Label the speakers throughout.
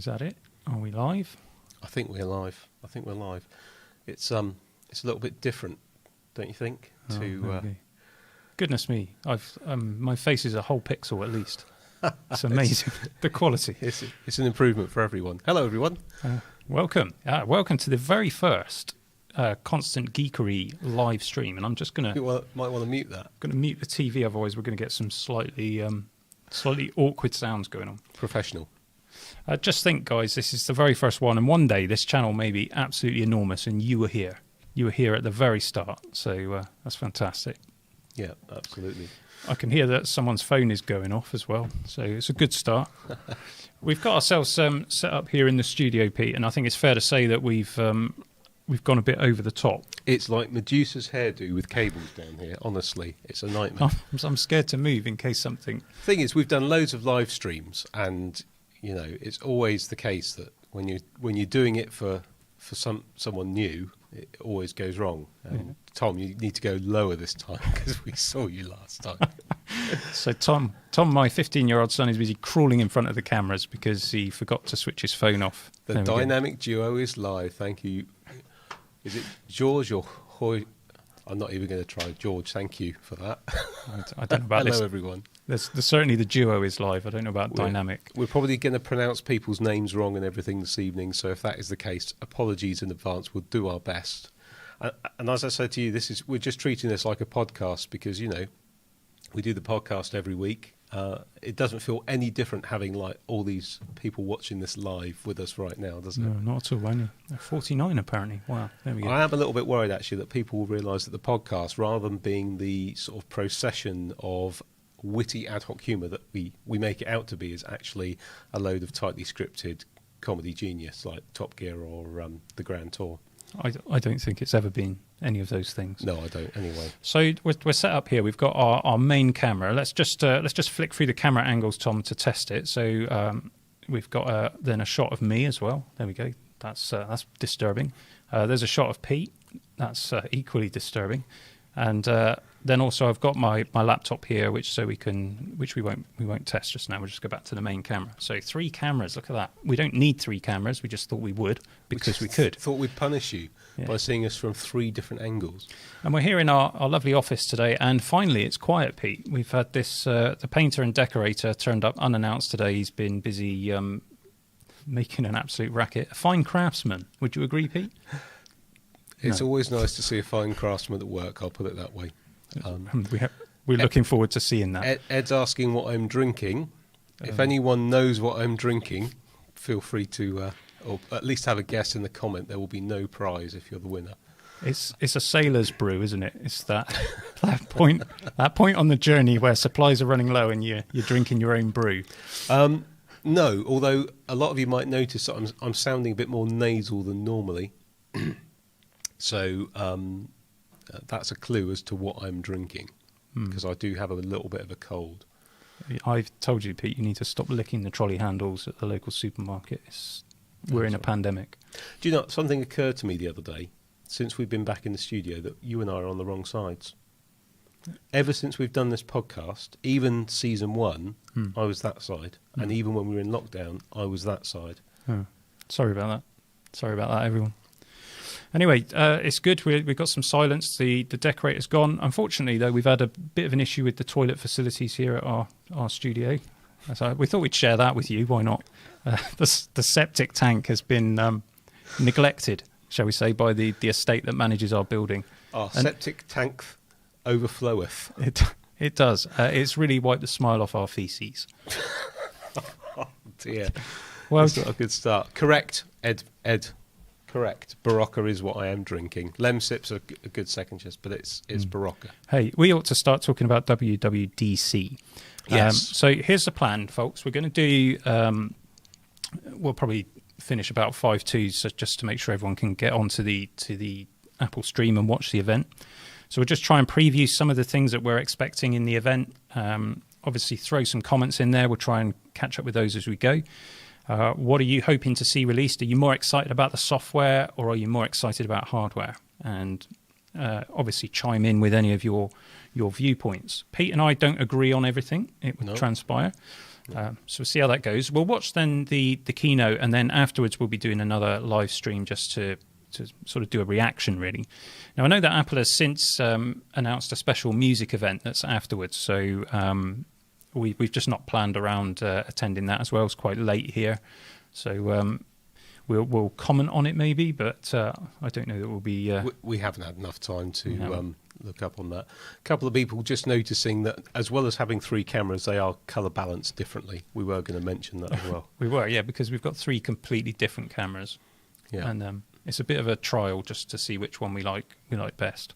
Speaker 1: Is that it? Are we live?
Speaker 2: I think we're live. It's a little bit different, don't you think?
Speaker 1: Goodness me, I've my face is a whole pixel at least. It's amazing, the quality.
Speaker 2: It's an improvement for everyone. Hello, everyone.
Speaker 1: Welcome to the very first Constant Geekery live stream. And I'm just gonna
Speaker 2: might want to mute that.
Speaker 1: Going to mute the TV, otherwise we're going to get some slightly awkward sounds going on.
Speaker 2: Professional.
Speaker 1: Just think, guys, this is the very first one, and one day this channel may be absolutely enormous, and you were here. You were here at the very start, so that's fantastic.
Speaker 2: Yeah, absolutely.
Speaker 1: I can hear that someone's phone is going off as well, so it's a good start. We've got ourselves set up here in the studio, Pete, and I think it's fair to say that we've gone a bit over the top.
Speaker 2: It's like Medusa's hairdo with cables down here. Honestly, it's a nightmare.
Speaker 1: I'm scared to move in case something...
Speaker 2: Thing is, we've done loads of live streams, and you know, it's always the case that when you're doing it for someone new, it always goes wrong. And Tom, you need to go lower this time because we saw you last time.
Speaker 1: So Tom, my 15-year-old son is busy crawling in front of the cameras because he forgot to switch his phone off.
Speaker 2: The dynamic duo is live. Thank you. Is it George or Hoy? I'm not even going to try. George, thank you for that.
Speaker 1: I don't know about this.
Speaker 2: Hello, everyone.
Speaker 1: There's certainly the duo is live. I don't know about dynamic.
Speaker 2: We're probably going to pronounce people's names wrong and everything this evening. So if that is the case, apologies in advance. We'll do our best. And as I said to you, we're just treating this like a podcast because, you know, we do the podcast every week. It doesn't feel any different having like all these people watching this live with us right now, does it?
Speaker 1: No, not at all. Only 49 apparently. Wow, there we go.
Speaker 2: I am a little bit worried actually that people will realise that the podcast, rather than being the sort of procession of witty ad hoc humour that we make it out to be, is actually a load of tightly scripted comedy genius like Top Gear or The Grand Tour.
Speaker 1: I don't think it's ever been any of those things.
Speaker 2: No, I don't. Anyway,
Speaker 1: so we're set up here. We've got our main camera. Let's just flick through the camera angles, Tom, to test it. So we've got then a shot of me as well. There we go. That's disturbing. There's a shot of Pete. That's equally disturbing. And then also I've got my laptop here, which we won't test just now. We'll just go back to the main camera. So 3 cameras. Look at that. We don't need 3 cameras. We just thought we would because we could.
Speaker 2: Thought we'd punish you by seeing us from 3 different angles.
Speaker 1: And we're here in our lovely office today. And finally, it's quiet, Pete. We've had this. The painter and decorator turned up unannounced today. He's been busy making an absolute racket. A fine craftsman. Would you agree, Pete?
Speaker 2: It's always nice to see a fine craftsman at work, I'll put it that way.
Speaker 1: We're looking forward to seeing that.
Speaker 2: Ed's asking what I'm drinking. If anyone knows what I'm drinking, feel free to, or at least have a guess in the comment. There will be no prize if you're the winner.
Speaker 1: It's a sailor's brew, isn't it? It's that point on the journey where supplies are running low and you're drinking your own brew.
Speaker 2: No, although a lot of you might notice that I'm sounding a bit more nasal than normally. So that's a clue as to what I'm drinking, because I do have a little bit of a cold.
Speaker 1: I've told you, Pete, you need to stop licking the trolley handles at the local supermarket. We're in a pandemic.
Speaker 2: Do you know, something occurred to me the other day, since we've been back in the studio, that you and I are on the wrong sides. Ever since we've done this podcast, even season 1, I was that side. And even when we were in lockdown, I was that side.
Speaker 1: Oh. Sorry about that, everyone. Anyway, it's good. We've got some silence. The decorator's gone. Unfortunately, though, we've had a bit of an issue with the toilet facilities here at our studio. So we thought we'd share that with you. Why not? The septic tank has been neglected, shall we say, by the estate that manages our building.
Speaker 2: Our septic tank overfloweth.
Speaker 1: It does. It's really wiped the smile off our feces.
Speaker 2: Oh, dear.
Speaker 1: Well,
Speaker 2: that's not a good start. Correct, Ed. Correct. Barocca is what I am drinking. Lemsip's a good second choice, but it's Barocca.
Speaker 1: Hey, we ought to start talking about WWDC.
Speaker 2: Yes.
Speaker 1: So here's the plan, folks. We're going to do... we'll probably finish about 5:02, so just to make sure everyone can get onto the Apple stream and watch the event. So we'll just try and preview some of the things that we're expecting in the event. Obviously, throw some comments in there. We'll try and catch up with those as we go. What are you hoping to see released? Are you more excited about the software or are you more excited about hardware? And obviously chime in with any of your viewpoints. Pete and I don't agree on everything, it would transpire. So we'll see how that goes. We'll watch then the keynote, and then afterwards we'll be doing another live stream just to sort of do a reaction, really. Now, I know that Apple has since announced a special music event that's afterwards, so we've just not planned around attending that as well. It's quite late here, so we'll comment on it maybe, but I don't know that we'll be...
Speaker 2: We haven't had enough time to look up on that. A couple of people just noticing that as well as having 3 cameras, they are colour balanced differently. We were going to mention that as well.
Speaker 1: We were, yeah, because we've got 3 completely different cameras.
Speaker 2: Yeah.
Speaker 1: And it's a bit of a trial just to see which one we like best.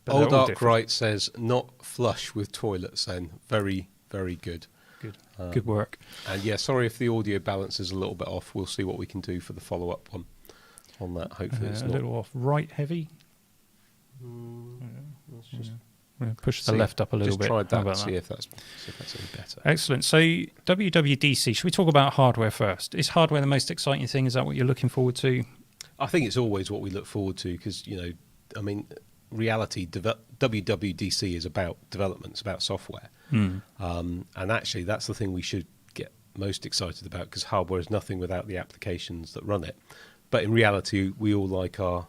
Speaker 2: Old Ark Right says, not flush with toilets then. Very, very good.
Speaker 1: Good work.
Speaker 2: And yeah, sorry if the audio balance is a little bit off. We'll see what we can do for the follow-up one on that. Hopefully it's
Speaker 1: a
Speaker 2: not...
Speaker 1: little off. Right heavy.
Speaker 2: Let's just
Speaker 1: push the left up a little bit.
Speaker 2: Just try that and see if that's any better.
Speaker 1: Excellent. So WWDC, should we talk about hardware first? Is hardware the most exciting thing? Is that what you're looking forward to?
Speaker 2: I think it's always what we look forward to because, reality, WWDC is about development, it's about software. And actually that's the thing we should get most excited about because hardware is nothing without the applications that run it. But in reality, we all like our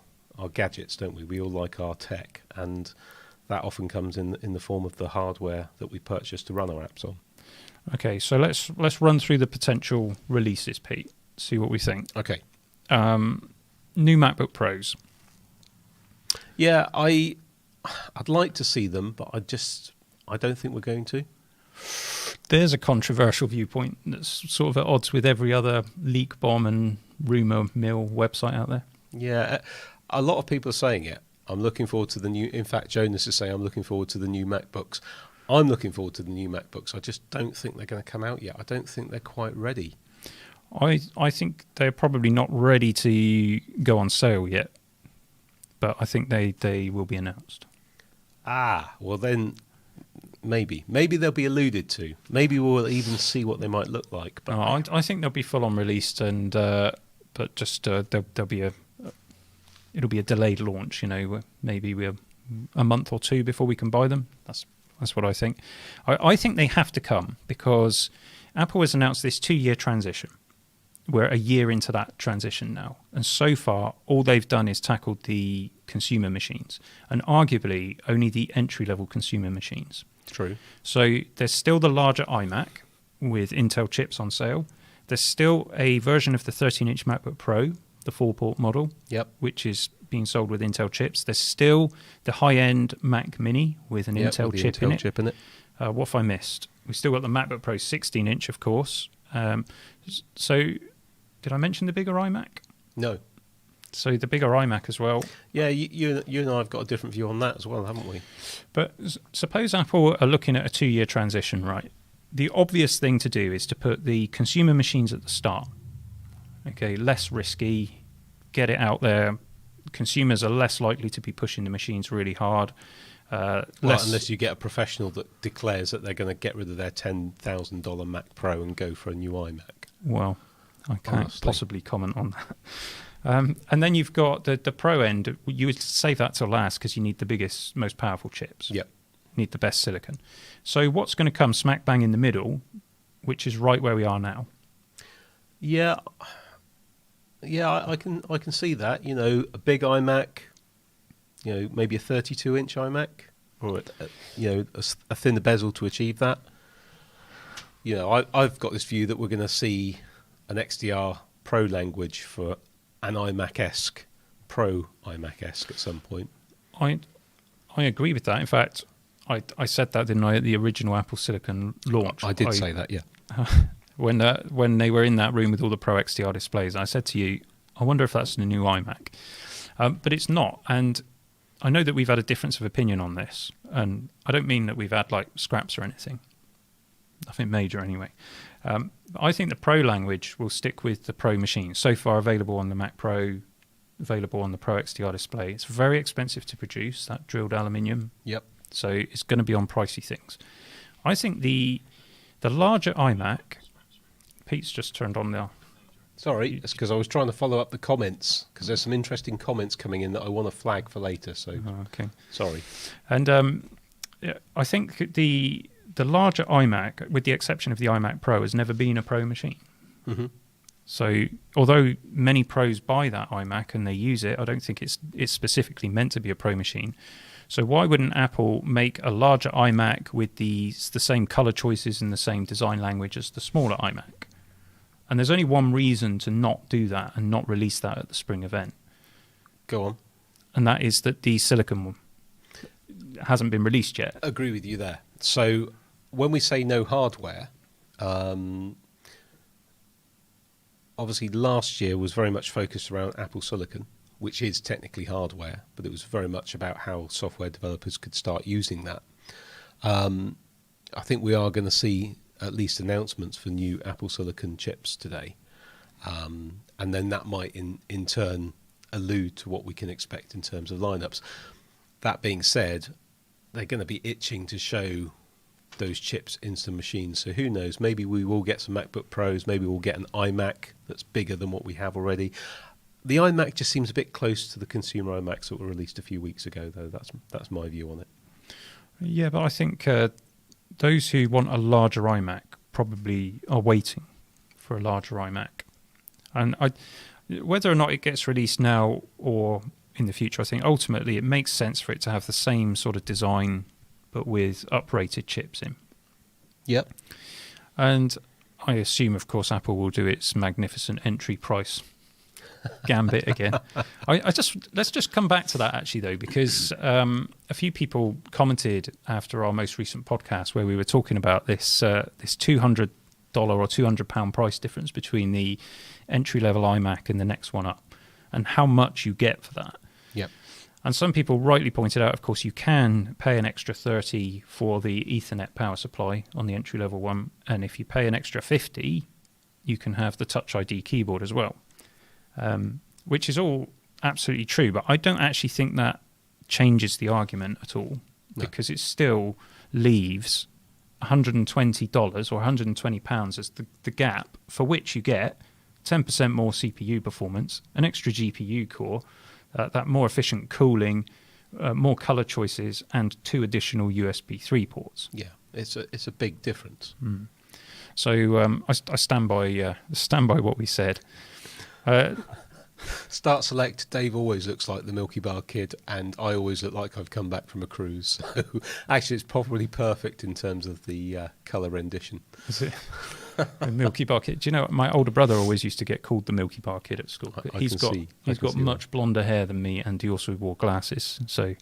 Speaker 2: gadgets, don't we? We all like our tech, and that often comes in the form of the hardware that we purchase to run our apps on. Okay,
Speaker 1: so let's run through the potential releases, Pete. See what we think.
Speaker 2: Okay.
Speaker 1: New MacBook Pros.
Speaker 2: Yeah, I'd like to see them, but I don't think we're going to.
Speaker 1: There's a controversial viewpoint that's sort of at odds with every other leak bomb and rumour mill website out there.
Speaker 2: Yeah, a lot of people are saying it. I'm looking forward to the new... In fact, Jonas is saying I'm looking forward to the new MacBooks. I'm looking forward to the new MacBooks. I just don't think they're going to come out yet. I don't think they're quite ready.
Speaker 1: I think they're probably not ready to go on sale yet, but I think they will be announced.
Speaker 2: Well then... Maybe they'll be alluded to. Maybe we'll even see what they might look like. But
Speaker 1: I think they'll be full on released, and but just there'll be it'll be a delayed launch. Maybe we're a month or 2 before we can buy them. That's what I think. I think they have to come because Apple has announced this 2-year transition. We're a year into that transition now, and so far all they've done is tackled the consumer machines, and arguably only the entry-level consumer machines.
Speaker 2: True.
Speaker 1: So there's still the larger iMac with Intel chips on sale. There's still a version of the 13-inch MacBook Pro, the 4-port model, which is being sold with Intel chips. There's still the high-end Mac Mini with an Intel chip in it. What have I missed? We've still got the MacBook Pro 16-inch, of course. So did I mention the bigger iMac?
Speaker 2: No.
Speaker 1: So the bigger iMac as well.
Speaker 2: Yeah, you and I have got a different view on that as well, haven't we?
Speaker 1: But suppose Apple are looking at a 2-year transition, right? The obvious thing to do is to put the consumer machines at the start. Okay, less risky, get it out there. Consumers are less likely to be pushing the machines really hard.
Speaker 2: Unless you get a professional that declares that they're going to get rid of their $10,000 Mac Pro and go for a new iMac.
Speaker 1: Well, I can't possibly comment on that. And then you've got the Pro end. You would save that till last because you need the biggest, most powerful chips.
Speaker 2: Yep.
Speaker 1: You need the best silicon. So what's going to come smack bang in the middle, which is right where we are now?
Speaker 2: Yeah, I can see that. A big iMac, maybe a 32-inch iMac, or a thinner bezel to achieve that. I've got this view that we're going to see an XDR Pro language for an iMac-esque, Pro iMac-esque at some point.
Speaker 1: I agree with that. In fact, I said that, didn't I, at the original Apple Silicon launch?
Speaker 2: I did say that, yeah.
Speaker 1: When they were in that room with all the Pro XDR displays, I said to you, I wonder if that's the new iMac. But it's not. And I know that we've had a difference of opinion on this. And I don't mean that we've had scraps or anything. Nothing major anyway. I think the Pro language will stick with the Pro machine. So far available on the Mac Pro, available on the Pro XDR display. It's very expensive to produce, that drilled aluminium.
Speaker 2: Yep.
Speaker 1: So it's going to be on pricey things. I think the larger iMac... Pete's just turned on the...
Speaker 2: Sorry, it's because I was trying to follow up the comments, because there's some interesting comments coming in that I want to flag for later. So,
Speaker 1: okay.
Speaker 2: Sorry.
Speaker 1: And I think the the larger iMac, with the exception of the iMac Pro, has never been a Pro machine.
Speaker 2: Mm-hmm.
Speaker 1: So although many pros buy that iMac and they use it, I don't think it's specifically meant to be a Pro machine. So why wouldn't Apple make a larger iMac with the same color choices and the same design language as the smaller iMac? And there's only one reason to not do that and not release that at the spring event.
Speaker 2: Go on.
Speaker 1: And that is that the silicon one hasn't been released yet.
Speaker 2: Agree with you there. So when we say no hardware, obviously last year was very much focused around Apple Silicon, which is technically hardware, but it was very much about how software developers could start using that. I think we are going to see at least announcements for new Apple Silicon chips today. And then that might in turn allude to what we can expect in terms of lineups. That being said, they're going to be itching to show those chips in some machines. So who knows, maybe we will get some MacBook Pros, maybe we'll get an iMac that's bigger than what we have already. The iMac just seems a bit close to the consumer iMacs that were released a few weeks ago, though. That's my view on it.
Speaker 1: Yeah, but I think those who want a larger iMac probably are waiting for a larger iMac. And whether or not it gets released now or in the future, I think ultimately it makes sense for it to have the same sort of design but with uprated chips in.
Speaker 2: Yep.
Speaker 1: And I assume, of course, Apple will do its magnificent entry price gambit again. Let's just come back to that actually, though, because a few people commented after our most recent podcast where we were talking about this $200 or £200 price difference between the entry-level iMac and the next one up, and how much you get for that.
Speaker 2: Yep.
Speaker 1: And some people rightly pointed out, of course, you can pay an extra $30 for the Ethernet power supply on the entry-level one, and if you pay an extra $50, you can have the Touch ID keyboard as well, which is all absolutely true. But I don't actually think that changes the argument at all, because it still leaves $120 or £120 as the gap for which you get 10% more CPU performance, an extra GPU core, that more efficient cooling, more color choices, and 2 additional USB 3 ports.
Speaker 2: Yeah, it's a big difference.
Speaker 1: Mm. So I stand by what we said.
Speaker 2: Start select. Dave always looks like the Milky Bar Kid, and I always look like I've come back from a cruise. So actually, it's probably perfect in terms of the colour rendition.
Speaker 1: Is it? The Milky Bar Kid. Do you know, my older brother always used to get called the Milky Bar Kid at school. He's got much blonder hair than me, and he also wore glasses. So,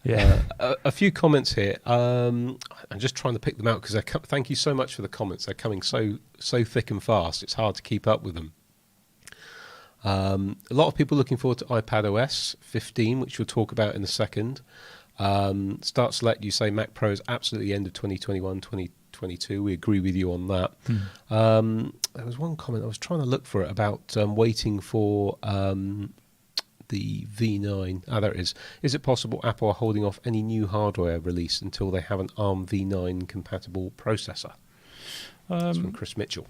Speaker 1: yeah.
Speaker 2: A few comments here. I'm just trying to pick them out because thank you so much for the comments. They're coming so thick and fast. It's hard to keep up with them. A lot of people looking forward to iPadOS 15, which we'll talk about in a second. Start select, you say Mac Pro is absolutely end of 2021, 2022. We agree with you on that. There was one comment, I was trying to look for it, about waiting for the V9. There it is. Is it possible Apple are holding off any new hardware release until they have an ARM V9 compatible processor? That's from Chris Mitchell.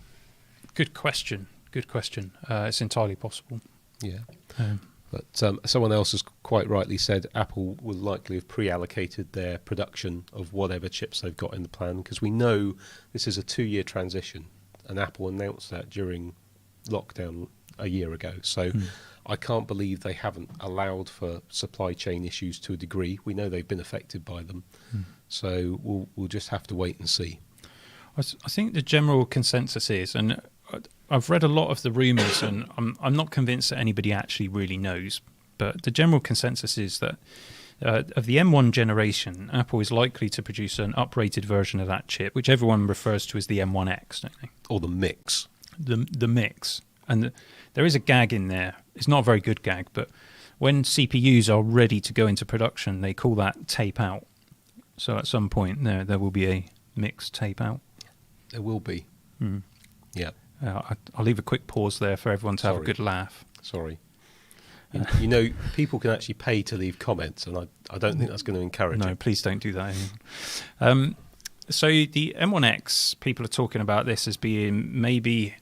Speaker 1: Good question. It's entirely possible.
Speaker 2: Yeah. But someone else has quite rightly said Apple will likely have pre-allocated their production of whatever chips they've got in the plan, because we know this is a 2-year transition, and Apple announced that during lockdown a year ago. So I can't believe they haven't allowed for supply chain issues to a degree. We know they've been affected by them. So we'll just have to wait and see.
Speaker 1: I think the general consensus is, and I've read a lot of the rumours, and I'm not convinced that anybody actually really knows, but the general consensus is that of the M1 generation, Apple is likely to produce an uprated version of that chip, which everyone refers to as the M1X, don't they?
Speaker 2: Or the mix.
Speaker 1: The mix. And there is a gag in there. It's not a very good gag, but when CPUs are ready to go into production, they call that tape out. So at some point there will be a mix tape out.
Speaker 2: There will be. Yeah.
Speaker 1: I'll leave a quick pause there for everyone to have a good laugh.
Speaker 2: Sorry. You know, people can actually pay to leave comments, and I don't think that's going to encourage it.
Speaker 1: No, please don't do that. So the M1X, people are talking about this as being maybe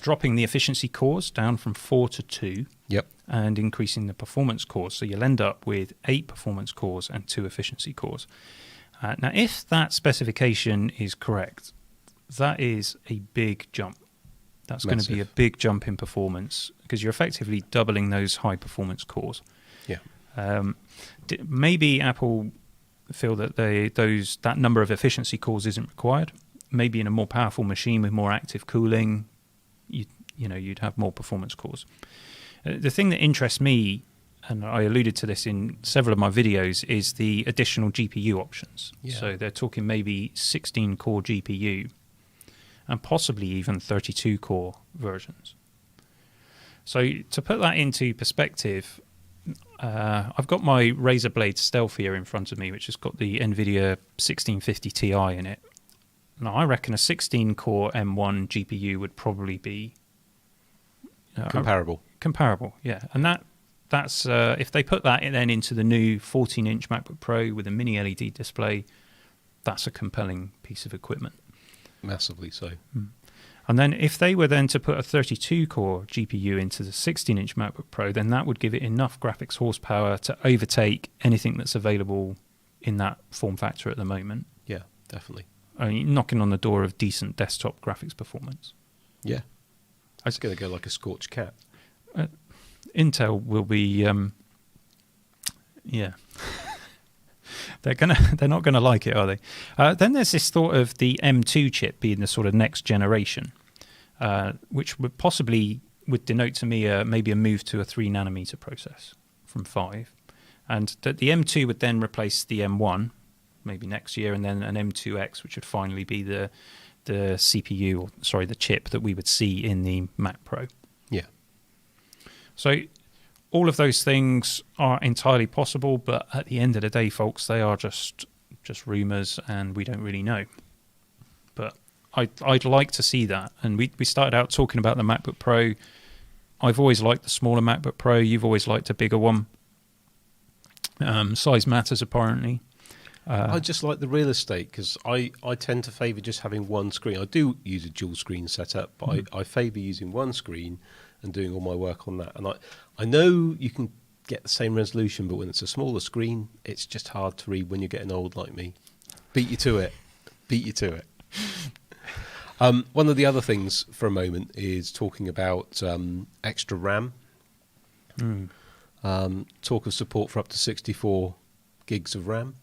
Speaker 1: dropping the efficiency cores down from 4 to 2.
Speaker 2: Yep.
Speaker 1: And increasing the performance cores. So you'll end up with 8 performance cores and 2 efficiency cores. Now, if that specification is correct, that is a big jump. That's going to be a big jump in performance because you're effectively doubling those high-performance cores.
Speaker 2: Yeah.
Speaker 1: Maybe Apple feel that that number of efficiency cores isn't required. Maybe in a more powerful machine with more active cooling, you'd have more performance cores. The thing that interests me, and I alluded to this in several of my videos, is the additional GPU options.
Speaker 2: Yeah.
Speaker 1: So they're talking maybe 16-core GPU and possibly even 32-core versions. So to put that into perspective, I've got my Razer Blade Stealth here in front of me, which has got the NVIDIA 1650 Ti in it. Now, I reckon a 16-core M1 GPU would probably be
Speaker 2: comparable.
Speaker 1: Comparable, yeah. And that's if they put that then into the new 14-inch MacBook Pro with a mini LED display, that's a compelling piece of equipment.
Speaker 2: Massively so.
Speaker 1: And then if they were then to put a 32-core GPU into the 16-inch MacBook Pro, then that would give it enough graphics horsepower to overtake anything that's available in that form factor at the moment.
Speaker 2: Yeah, definitely.
Speaker 1: I mean, knocking on the door of decent desktop graphics performance.
Speaker 2: Yeah. It's going to go like a scorched cat.
Speaker 1: Intel will be, yeah. They're not gonna like it, are they? Then there's this thought of the M2 chip being the sort of next generation, which would denote to me maybe a move to a 3 nanometer process from 5, and that the M2 would then replace the M1 maybe next year, and then an M2X, which would finally be the CPU, or sorry, the chip that we would see in the Mac Pro.
Speaker 2: Yeah.
Speaker 1: So all of those things are entirely possible, but at the end of the day, folks, they are just rumours, and we don't really know. But I'd like to see that. And we started out talking about the MacBook Pro. I've always liked the smaller MacBook Pro. You've always liked a bigger one. Size matters, apparently.
Speaker 2: I just like the real estate because I tend to favour just having one screen. I do use a dual screen setup, but I favour using one screen and doing all my work on that. And I know you can get the same resolution, but when it's a smaller screen, it's just hard to read when you're getting old like me. Beat you to it. One of the other things for a moment is talking about extra RAM. Talk of support for up to 64 gigs of RAM.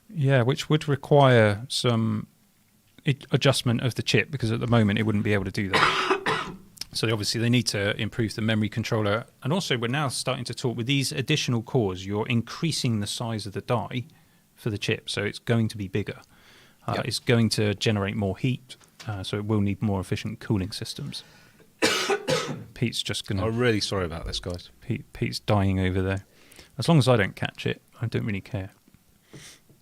Speaker 1: Yeah, which would require some adjustment of the chip, because at the moment it wouldn't be able to do that. So obviously they need to improve the memory controller. And also we're now starting to talk with these additional cores, you're increasing the size of the die for the chip. So it's going to be bigger. It's going to generate more heat. So it will need more efficient cooling systems. Pete's just going to...
Speaker 2: I'm really sorry about this, guys.
Speaker 1: Pete's dying over there. As long as I don't catch it, I don't really care.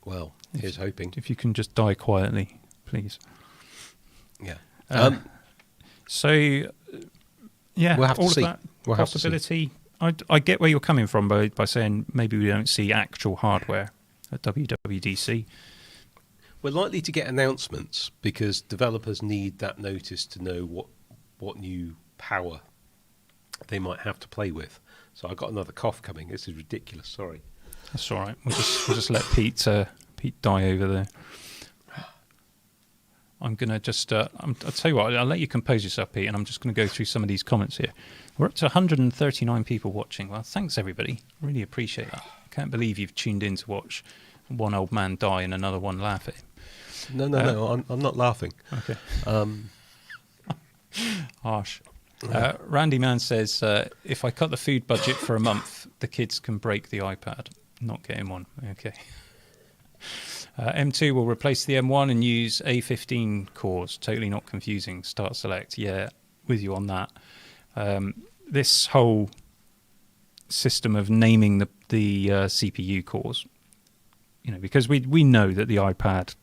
Speaker 2: Well, here's hoping.
Speaker 1: If you can just die quietly, please.
Speaker 2: Yeah.
Speaker 1: So, yeah,
Speaker 2: we'll have
Speaker 1: all
Speaker 2: to see.
Speaker 1: of that possibility. I get where you're coming from by saying maybe we don't see actual hardware at WWDC.
Speaker 2: We're likely to get announcements because developers need that notice to know what new power they might have to play with. So I got another cough coming. This is ridiculous. Sorry.
Speaker 1: That's all right. We'll just let Pete die over there. I'm going to just... I'll tell you what, I'll let you compose yourself, Pete, and I'm just going to go through some of these comments here. We're up to 139 people watching. Well, thanks, everybody. Really appreciate that. I can't believe you've tuned in to watch one old man die and another one laugh at him.
Speaker 2: No, I'm not laughing.
Speaker 1: Okay. Harsh. Randy Mann says, if I cut the food budget for a month, the kids can break the iPad. Not getting one. Okay. M2 will replace the M1 and use A15 cores. Totally not confusing. Start select. Yeah, with you on that. This whole system of naming the CPU cores, because we know that the iPad,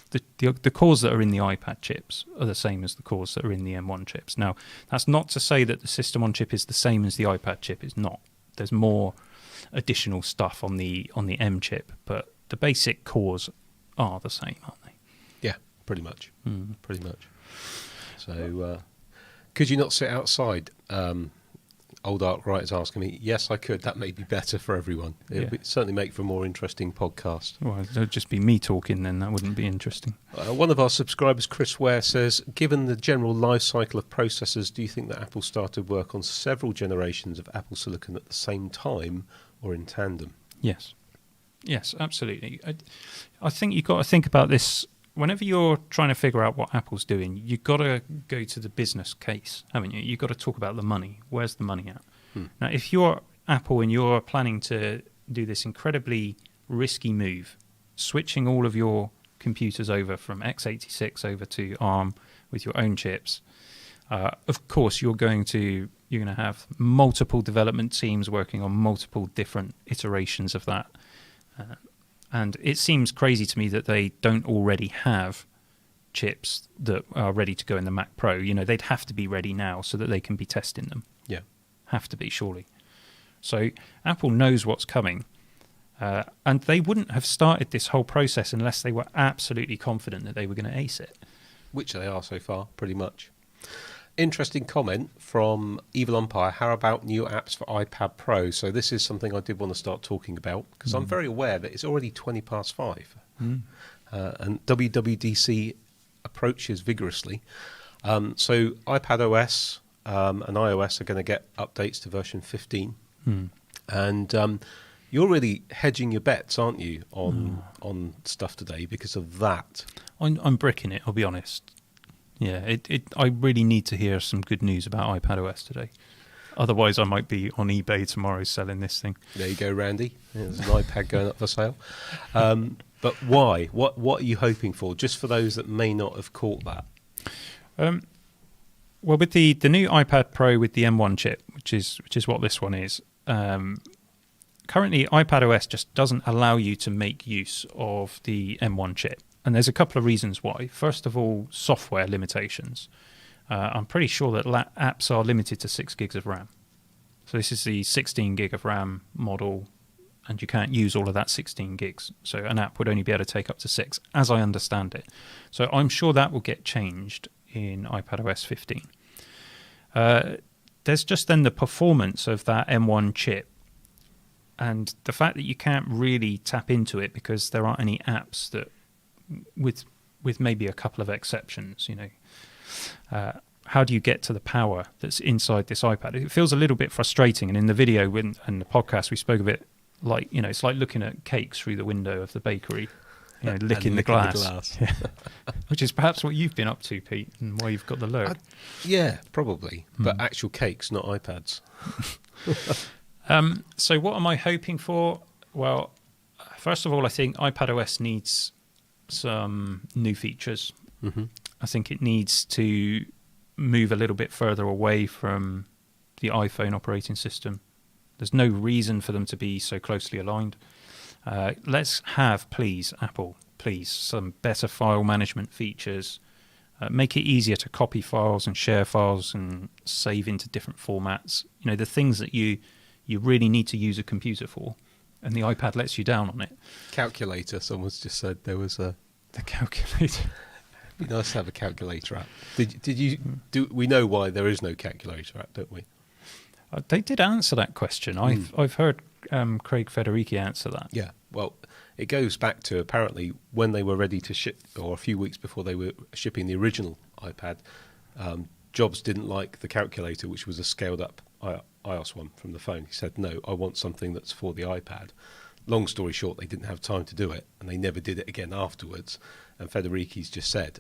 Speaker 1: the cores that are in the iPad chips are the same as the cores that are in the M1 chips. Now, that's not to say that the system on chip is the same as the iPad chip. It's not. There's more additional stuff on the M chip, but the basic cores are the same, aren't they?
Speaker 2: Yeah, pretty much. Pretty much. So, could you not sit outside Old Arkwright is asking me. Yes, I could. That may be better for everyone. It would certainly make for a more interesting podcast.
Speaker 1: Well, it would just be me talking then. That wouldn't be interesting.
Speaker 2: One of our subscribers, Chris Ware, says, given the general life cycle of processors, do you think that Apple started work on several generations of Apple Silicon at the same time or in tandem?
Speaker 1: Yes. Yes, absolutely. I think you've got to think about this. Whenever you're trying to figure out what Apple's doing, you've got to go to the business case, haven't you? You've got to talk about the money. Where's the money at? Now, if you're Apple and you're planning to do this incredibly risky move, switching all of your computers over from x86 over to ARM with your own chips, of course you're going to have multiple development teams working on multiple different iterations of that. And it seems crazy to me that they don't already have chips that are ready to go in the Mac Pro. You know, they'd have to be ready now so that they can be testing them.
Speaker 2: Yeah.
Speaker 1: Have to be, surely. So Apple knows what's coming. And they wouldn't have started this whole process unless they were absolutely confident that they were going to ace it.
Speaker 2: Which they are so far, pretty much. Interesting comment from Evil Umpire. How about new apps for iPad Pro? So this is something I did want to start talking about because I'm very aware that it's already 20 past 5. And WWDC approaches vigorously. So iPad OS and iOS are going to get updates to version 15. And you're really hedging your bets, aren't you, on stuff today because of that?
Speaker 1: I'm bricking it, I'll be honest. Yeah, I really need to hear some good news about iPad OS today. Otherwise, I might be on eBay tomorrow selling this thing.
Speaker 2: There you go, Randy. There's an iPad going up for sale. But why? What are you hoping for? Just for those that may not have caught that.
Speaker 1: Well, with the new iPad Pro with the M1 chip, which is what this one is, currently iPad OS just doesn't allow you to make use of the M1 chip. And there's a couple of reasons why. First of all, software limitations. I'm pretty sure that apps are limited to 6 gigs of RAM. So this is the 16 gig of RAM model, and you can't use all of that 16 gigs. So an app would only be able to take up to 6, as I understand it. So I'm sure that will get changed in iPadOS 15. There's just then the performance of that M1 chip, and the fact that you can't really tap into it because there aren't any apps that, with maybe a couple of exceptions, how do you get to the power that's inside this iPad? It feels a little bit frustrating, and in the video and the podcast we spoke of it like, it's like looking at cakes through the window of the bakery, licking the glass. Yeah. Which is perhaps what you've been up to, Pete, and why you've got the lurk.
Speaker 2: Yeah, probably, but actual cakes, not iPads.
Speaker 1: So what am I hoping for? Well, first of all, I think iPadOS needs some new features. I think it needs to move a little bit further away from the iPhone operating system. There's no reason for them to be so closely aligned. Let's have, please, Apple, please, some better file management features. Make it easier to copy files and share files and save into different formats. The things that you really need to use a computer for. And the iPad lets you down on it.
Speaker 2: Calculator, someone's just said there was a...
Speaker 1: The calculator.
Speaker 2: It'd be nice to have a calculator app. Did you do? We know why there is no calculator app, don't we?
Speaker 1: They did answer that question. I've heard Craig Federighi answer that.
Speaker 2: Yeah, well, it goes back to apparently when they were ready to ship, or a few weeks before they were shipping the original iPad, Jobs didn't like the calculator, which was a scaled-up iOS one from the phone. He said, no, I want something that's for the iPad. Long story short, they didn't have time to do it, and they never did it again afterwards. And Federighi's just said,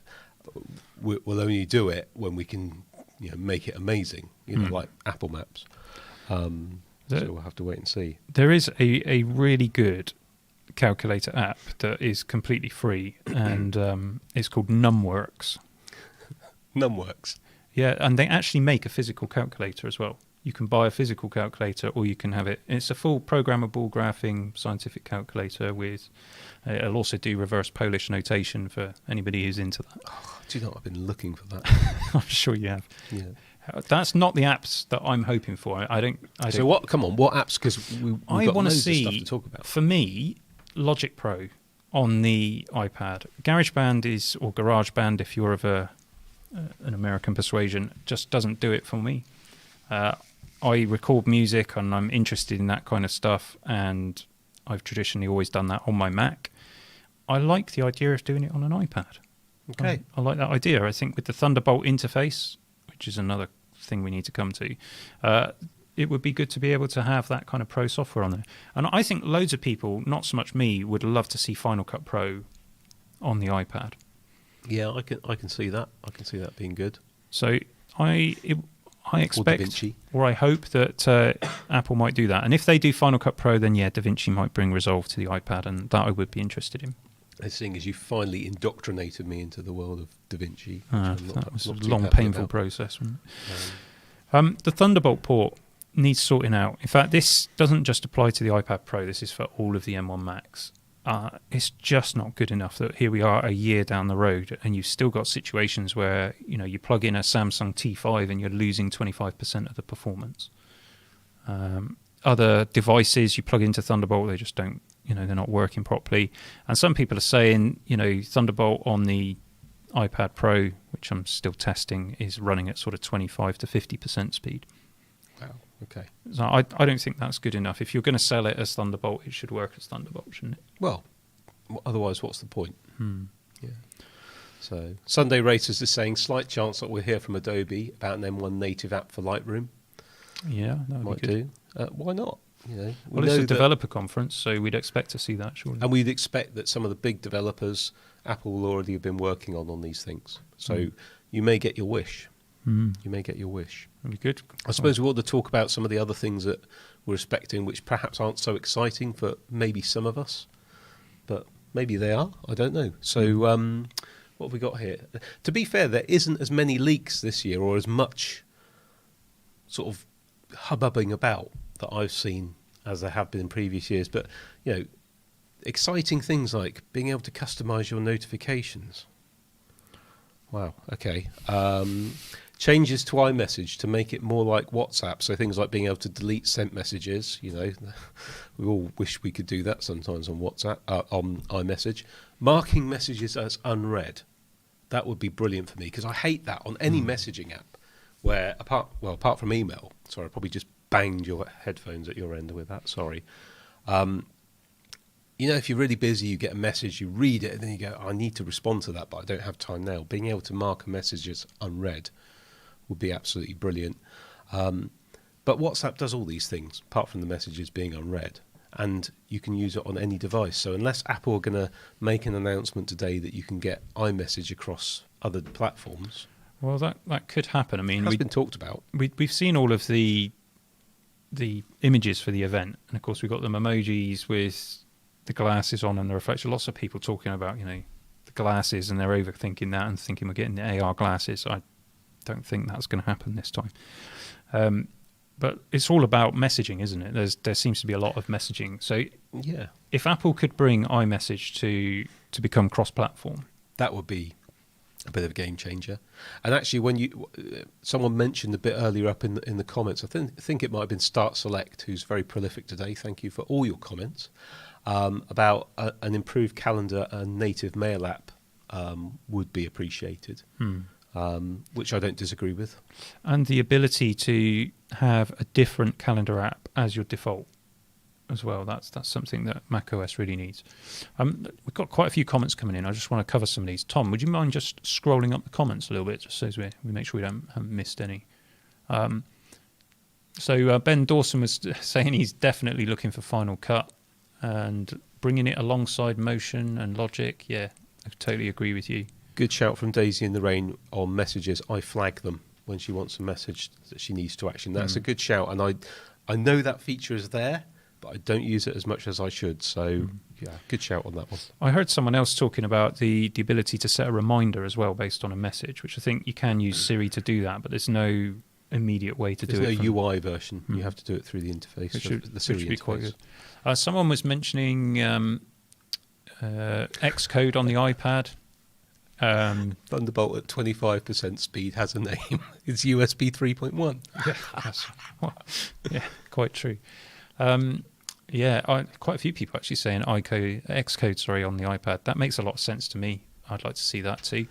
Speaker 2: we'll only do it when we can make it amazing, like Apple Maps. So we'll have to wait and see.
Speaker 1: There is a really good calculator app that is completely free, and it's called NumWorks.
Speaker 2: NumWorks?
Speaker 1: Yeah, and they actually make a physical calculator as well. You can buy a physical calculator, or you can have it. It's a full programmable graphing scientific calculator with. It'll also do reverse Polish notation for anybody who's into that.
Speaker 2: Oh, do you know I've been looking for that?
Speaker 1: I'm sure you have.
Speaker 2: Yeah.
Speaker 1: That's not the apps that I'm hoping for. I don't.
Speaker 2: So what? Come on, what apps? Because I want to see stuff to talk about.
Speaker 1: For me, Logic Pro on the iPad. GarageBand or GarageBand, if you're of an American persuasion, just doesn't do it for me. I record music and I'm interested in that kind of stuff, and I've traditionally always done that on my Mac. I like the idea of doing it on an iPad.
Speaker 2: Okay.
Speaker 1: I like that idea. I think with the Thunderbolt interface, which is another thing we need to come to, it would be good to be able to have that kind of pro software on there. And I think loads of people, not so much me, would love to see Final Cut Pro on the iPad.
Speaker 2: Yeah, I can see that. I can see that being good.
Speaker 1: So I expect, or I hope that Apple might do that. And if they do Final Cut Pro, then yeah, DaVinci might bring Resolve to the iPad, and that I would be interested in.
Speaker 2: Seeing as you finally indoctrinated me into the world of DaVinci.
Speaker 1: That was a long, painful process. Wasn't it? The Thunderbolt port needs sorting out. In fact, this doesn't just apply to the iPad Pro. This is for all of the M1 Macs. It's just not good enough that here we are a year down the road and you've still got situations where you plug in a Samsung T5 and you're losing 25% of the performance. Other devices you plug into Thunderbolt, they just don't, they're not working properly. And some people are saying, Thunderbolt on the iPad Pro, which I'm still testing, is running at sort of 25 to 50% speed.
Speaker 2: Wow. Okay.
Speaker 1: So I don't think that's good enough. If you're going to sell it as Thunderbolt, it should work as Thunderbolt, shouldn't it?
Speaker 2: Well, otherwise, what's the point? Yeah. So Sunday Racers is saying slight chance that we'll hear from Adobe about an M1 native app for Lightroom.
Speaker 1: Yeah, that
Speaker 2: might
Speaker 1: be good.
Speaker 2: do. Why not?
Speaker 1: Well, it's a developer conference, so we'd expect to see that, surely.
Speaker 2: And we'd expect that some of the big developers, Apple will already have been working on these things. So you may get your wish. You may get your wish.
Speaker 1: That'd be good.
Speaker 2: I suppose we ought to talk about some of the other things that we're expecting, which perhaps aren't so exciting for maybe some of us, but maybe they are. I don't know. So what have we got here? To be fair, there isn't as many leaks this year or as much sort of hubbubbing about that I've seen as there have been in previous years. But, exciting things like being able to customize your notifications. Wow, okay. Changes to iMessage to make it more like WhatsApp. So things like being able to delete sent messages. We all wish we could do that sometimes on WhatsApp, on iMessage. Marking messages as unread. That would be brilliant for me because I hate that on any messaging app where, apart from email. Sorry, I probably just banged your headphones at your end with that. Sorry. If you're really busy, you get a message, you read it, and then you go, I need to respond to that, but I don't have time now. Being able to mark a message as unread would be absolutely brilliant. But WhatsApp does all these things, apart from the messages being unread, and you can use it on any device. So unless Apple are going to make an announcement today that you can get iMessage across other platforms...
Speaker 1: Well, that could happen. I mean,
Speaker 2: it's been talked about.
Speaker 1: We've seen all of the images for the event, and of course we've got them emojis with the glasses on and the reflection. Lots of people talking about the glasses, and they're overthinking that and thinking we're getting the AR glasses. I don't think that's going to happen this time. But it's all about messaging, isn't it? There seems to be a lot of messaging. So
Speaker 2: yeah,
Speaker 1: if Apple could bring iMessage to become cross-platform,
Speaker 2: that would be a bit of a game changer. And actually, when someone mentioned a bit earlier up in the comments, I think it might have been Start Select, who's very prolific today. Thank you for all your comments about an improved calendar and native mail app would be appreciated, which I don't disagree with. And
Speaker 1: the ability to have a different calendar app as your default as well. That's something that macOS really needs. We've got quite a few comments coming in. I just want to cover some of these. Tom, would you mind just scrolling up the comments a little bit, just so we make sure we haven't missed any? So Ben Dawson was saying he's definitely looking for Final Cut and bringing it alongside Motion and Logic. Yeah, I totally agree with you.
Speaker 2: Good shout from Daisy in the Rain on messages. I flag them when she wants a message that she needs to action. That's a good shout, and I know that feature is there, but I don't use it as much as I should. So, yeah, good shout on that one.
Speaker 1: I heard someone else talking about the ability to set a reminder as well based on a message, which I think you can use Siri to do that, but there's no immediate way to do it.
Speaker 2: There's no UI version. You have to do it through the interface.
Speaker 1: Which should,
Speaker 2: the Siri
Speaker 1: which should be
Speaker 2: interface.
Speaker 1: quite good. Someone was mentioning Xcode on the iPad.
Speaker 2: Thunderbolt at 25% speed has a name. It's USB 3.1.
Speaker 1: Yeah, quite true. Quite a few people actually saying Xcode on the iPad. That makes a lot of sense to me. I'd like to see that too.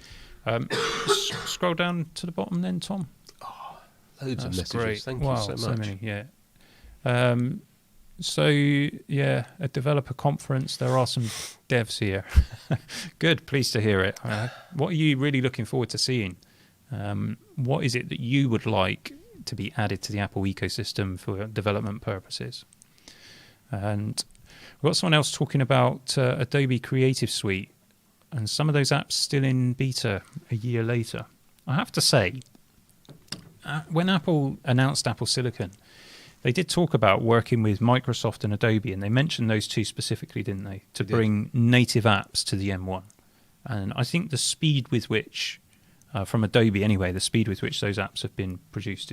Speaker 1: Scroll down to the bottom then, Tom.
Speaker 2: Oh, Loads of
Speaker 1: That's
Speaker 2: messages.
Speaker 1: great.
Speaker 2: Thank
Speaker 1: Wow,
Speaker 2: you so much.
Speaker 1: So many, yeah. So, yeah, a developer conference. There are some devs here. Good, pleased to hear it. What are you really looking forward to seeing? What is it that you would like to be added to the Apple ecosystem for development purposes? And we've got someone else talking about Adobe Creative Suite and some of those apps still in beta a year later. I have to say, when Apple announced Apple Silicon, they did talk about working with Microsoft and Adobe, and they mentioned those two specifically, didn't they, to bring native apps to the M1. And I think the speed with which, from Adobe anyway, the speed with which those apps have been produced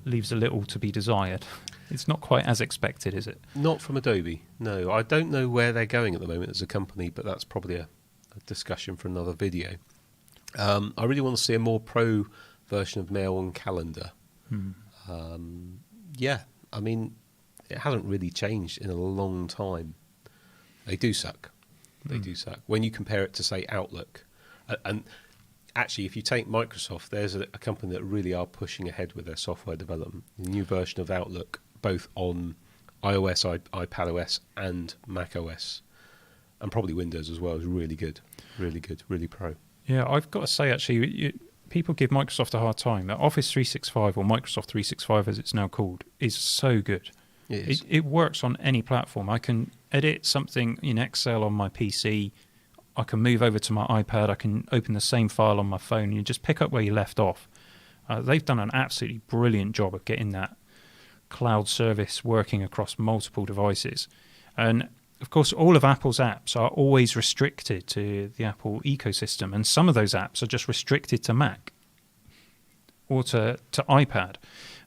Speaker 1: leaves a little to be desired. It's not quite as expected, is it?
Speaker 2: Not from Adobe, no. I don't know where they're going at the moment as a company, but that's probably a discussion for another video. I really want to see a more pro version of Mail and Calendar. Yeah, I mean, it hasn't really changed in a long time. They do suck. They do suck. When you compare it to, say, Outlook. And actually, if you take Microsoft, there's a company that really are pushing ahead with their software development. The new version of Outlook, both on iOS, iPadOS, and macOS, and probably Windows as well, is really good. Really good, really pro.
Speaker 1: Yeah, I've got to say, actually, people give Microsoft a hard time. Office 365, or Microsoft 365 as it's now called, is so good. It works on any platform. I can edit something in Excel on my PC. I can move over to my iPad. I can open the same file on my phone. And you just pick up where you left off. They've done an absolutely brilliant job of getting that cloud service working across multiple devices. And of course, all of Apple's apps are always restricted to the Apple ecosystem, and some of those apps are just restricted to Mac or to iPad.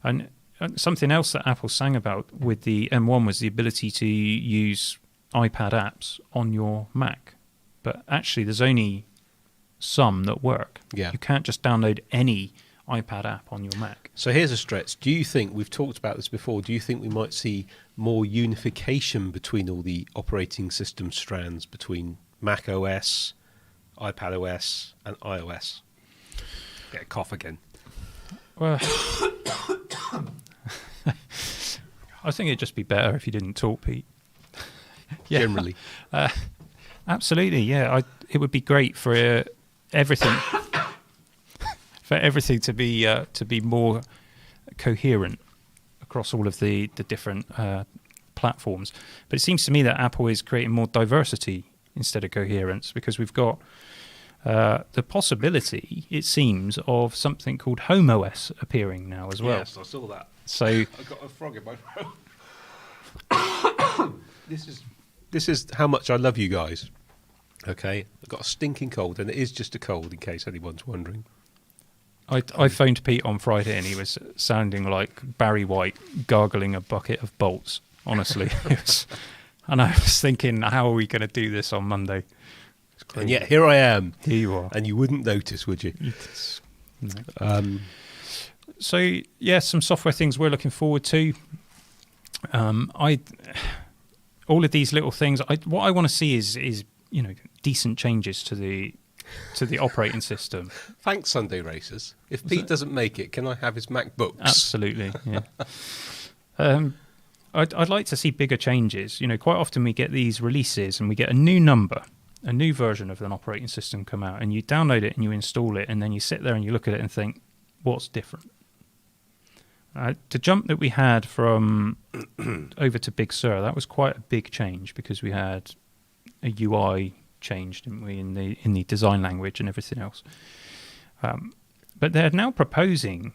Speaker 1: And something else that Apple sang about with the M1 was the ability to use iPad apps on your Mac. But actually, there's only some that work.
Speaker 2: Yeah.
Speaker 1: You can't just download any iPad app on your Mac.
Speaker 2: So here's a stretch. Do you think, we've talked about this before, do you think we might see more unification between all the operating system strands between Mac OS, iPad OS, and iOS? Get a cough again.
Speaker 1: Well, I think it'd just be better if you didn't talk, Pete. Yeah.
Speaker 2: Generally.
Speaker 1: Absolutely, yeah. It would be great for everything, for everything to be more coherent across all of the different platforms. But it seems to me that Apple is creating more diversity instead of coherence, because we've got the possibility, it seems, of something called Home OS appearing now as well.
Speaker 2: Yes, I saw that.
Speaker 1: So
Speaker 2: I've got a frog in my throat. This is how much I love you guys. Okay, I've got a stinking cold, and it is just a cold, in case anyone's wondering.
Speaker 1: I phoned Pete on Friday, and he was sounding like Barry White gargling a bucket of bolts. Honestly, and I was thinking, how are we going to do this on Monday?
Speaker 2: And yet here I am.
Speaker 1: Here you are,
Speaker 2: and you wouldn't notice, would you?
Speaker 1: No. So yeah, some software things we're looking forward to. All of these little things. What I want to see is decent changes to the operating system.
Speaker 2: Thanks, Sunday Racers. If Pete doesn't make it, can I have his MacBooks?
Speaker 1: Absolutely. Yeah. I'd like to see bigger changes. Quite often we get these releases and we get a new number, a new version of an operating system come out, and you download it and you install it, and then you sit there and you look at it and think, what's different? The jump that we had from over to Big Sur, that was quite a big change, because we had a UI change, didn't we, in the design language and everything else. But they're now proposing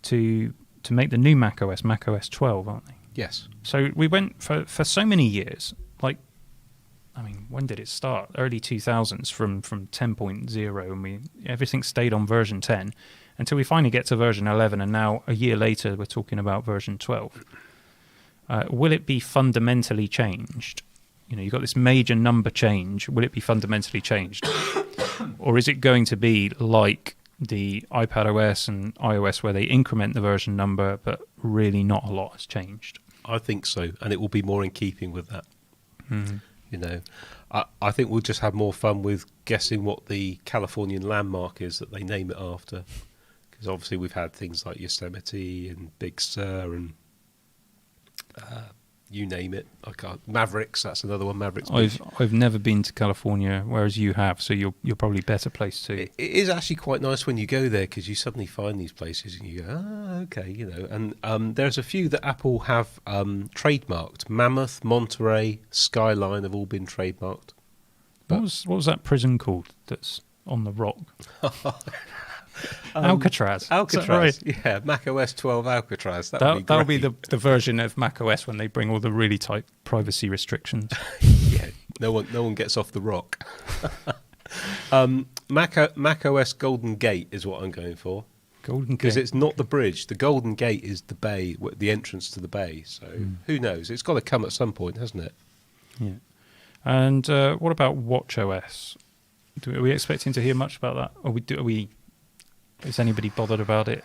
Speaker 1: to make the new macOS 12, aren't they?
Speaker 2: Yes.
Speaker 1: So we went for so many years, when did it start? Early 2000s from 10.0, and everything stayed on version 10 until we finally get to version 11, and now a year later we're talking about version 12. Will it be fundamentally changed? You've got this major number change. Will it be fundamentally changed? Or is it going to be like the iPad OS and iOS, where they increment the version number, but really not a lot has changed?
Speaker 2: I think so, and it will be more in keeping with that.
Speaker 1: Mm-hmm.
Speaker 2: I think we'll just have more fun with guessing what the Californian landmark is that they name it after, Because obviously we've had things like Yosemite and Big Sur and you name it. I can't. Mavericks, that's another one. Mavericks Beach.
Speaker 1: I've never been to California, whereas you have, so you're probably better placed to.
Speaker 2: It is actually quite nice when you go there because you suddenly find these places and you go, okay, And there's a few that Apple have trademarked. Mammoth, Monterey, Skyline have all been trademarked.
Speaker 1: What was that prison called that's on the rock? Alcatraz.
Speaker 2: Alcatraz, right? Yeah, Mac OS 12 Alcatraz. That'll
Speaker 1: be the version of Mac OS when they bring all the really tight privacy restrictions.
Speaker 2: Yeah, no one gets off the rock. Mac OS Golden Gate is what I'm going for.
Speaker 1: Golden Gate,
Speaker 2: because it's not the bridge. The Golden Gate is the bay, the entrance to the bay. So who knows? It's got to come at some point, hasn't it?
Speaker 1: Yeah. And what about Watch OS? Are we expecting to hear much about that? Or is anybody bothered about it?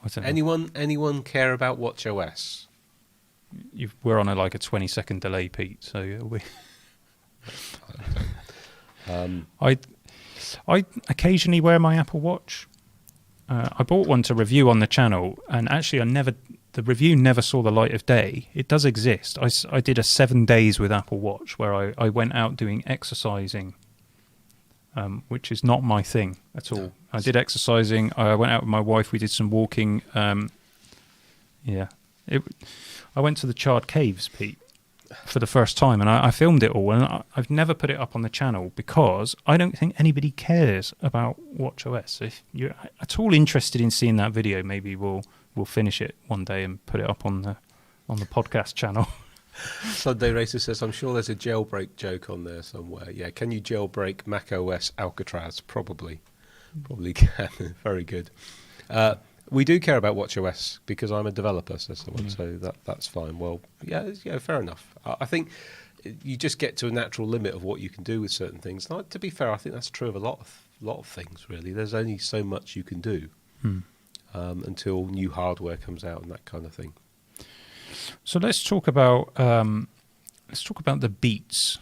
Speaker 1: I don't know.
Speaker 2: Anyone care about Watch OS?
Speaker 1: We're on a 20-second delay, Pete. So we. I occasionally wear my Apple Watch. I bought one to review on the channel, and actually, the review never saw the light of day. It does exist. I did a 7 days with Apple Watch where I went out doing exercising. Which is not my thing at all. I did exercising. I went out with my wife. We did some walking. I went to the Charred Caves, Pete, for the first time, and I filmed it all. And I've never put it up on the channel because I don't think anybody cares about WatchOS. So if you're at all interested in seeing that video, maybe we'll finish it one day and put it up on the podcast channel.
Speaker 2: Sunday Racer says, I'm sure there's a jailbreak joke on there somewhere. Yeah, can you jailbreak Mac OS Alcatraz? Probably can. Very good. We do care about WatchOS because I'm a developer, says someone, so that's fine. Well, yeah, fair enough. I think you just get to a natural limit of what you can do with certain things. Now, to be fair, I think that's true of a lot of things, really. There's only so much you can do until new hardware comes out and that kind of thing.
Speaker 1: So let's talk about the Beats.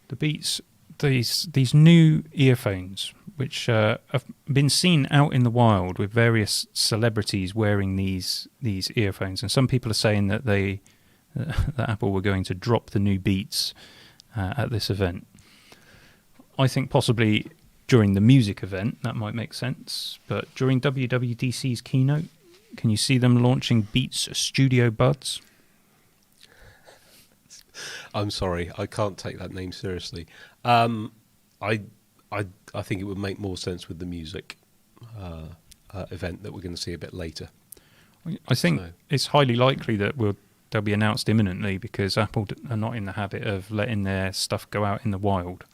Speaker 1: The Beats, these new earphones, which have been seen out in the wild with various celebrities wearing these earphones, and some people are saying that that Apple were going to drop the new Beats at this event. I think possibly during the music event that might make sense, but during WWDC's Keynote. Can you see them launching Beats Studio Buds?
Speaker 2: I'm sorry, I can't take that name seriously. I think it would make more sense with the music event that we're going to see a bit later.
Speaker 1: I think it's highly likely that they'll be announced imminently because Apple are not in the habit of letting their stuff go out in the wild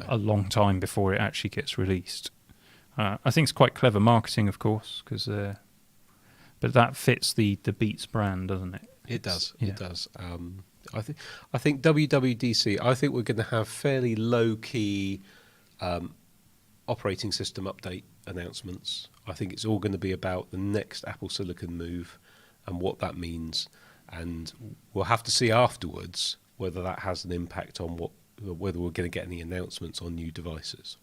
Speaker 1: a long time before it actually gets released. I think it's quite clever marketing, of course, because. But that fits the Beats brand, doesn't it?
Speaker 2: It does. I think WWDC. I think we're going to have fairly low key operating system update announcements. I think it's all going to be about the next Apple Silicon move and what that means, and we'll have to see afterwards whether that has an impact on whether we're going to get any announcements on new devices.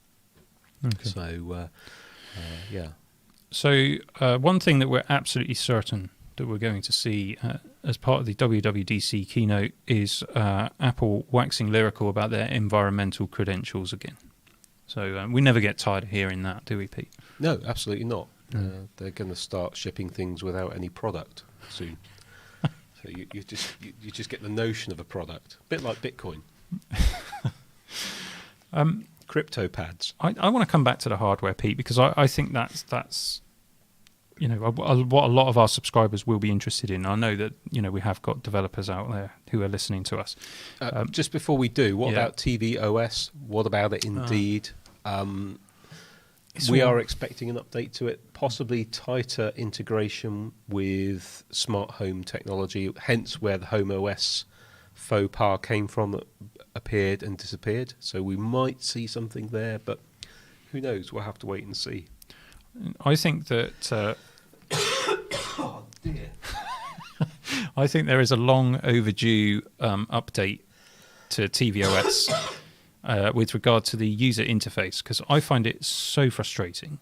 Speaker 2: Okay. So, yeah.
Speaker 1: So one thing that we're absolutely certain that we're going to see as part of the WWDC keynote is Apple waxing lyrical about their environmental credentials again. So we never get tired of hearing that, do we, Pete?
Speaker 2: No, absolutely not. They're going to start shipping things without any product soon. So you just get the notion of a product, a bit like Bitcoin. Crypto pads.
Speaker 1: I want to come back to the hardware, Pete, because I think that's what a lot of our subscribers will be interested in. I know that we have got developers out there who are listening to us.
Speaker 2: Just before we do, what about TV OS? What about it Indeed? We are expecting an update to it, possibly tighter integration with smart home technology, hence where the Home OS faux pas came from that appeared and disappeared. So we might see something there, but who knows? We'll have to wait and see.
Speaker 1: I think that...
Speaker 2: oh, dear.
Speaker 1: I think there is a long overdue update to tvOS with regard to the user interface, because I find it so frustrating.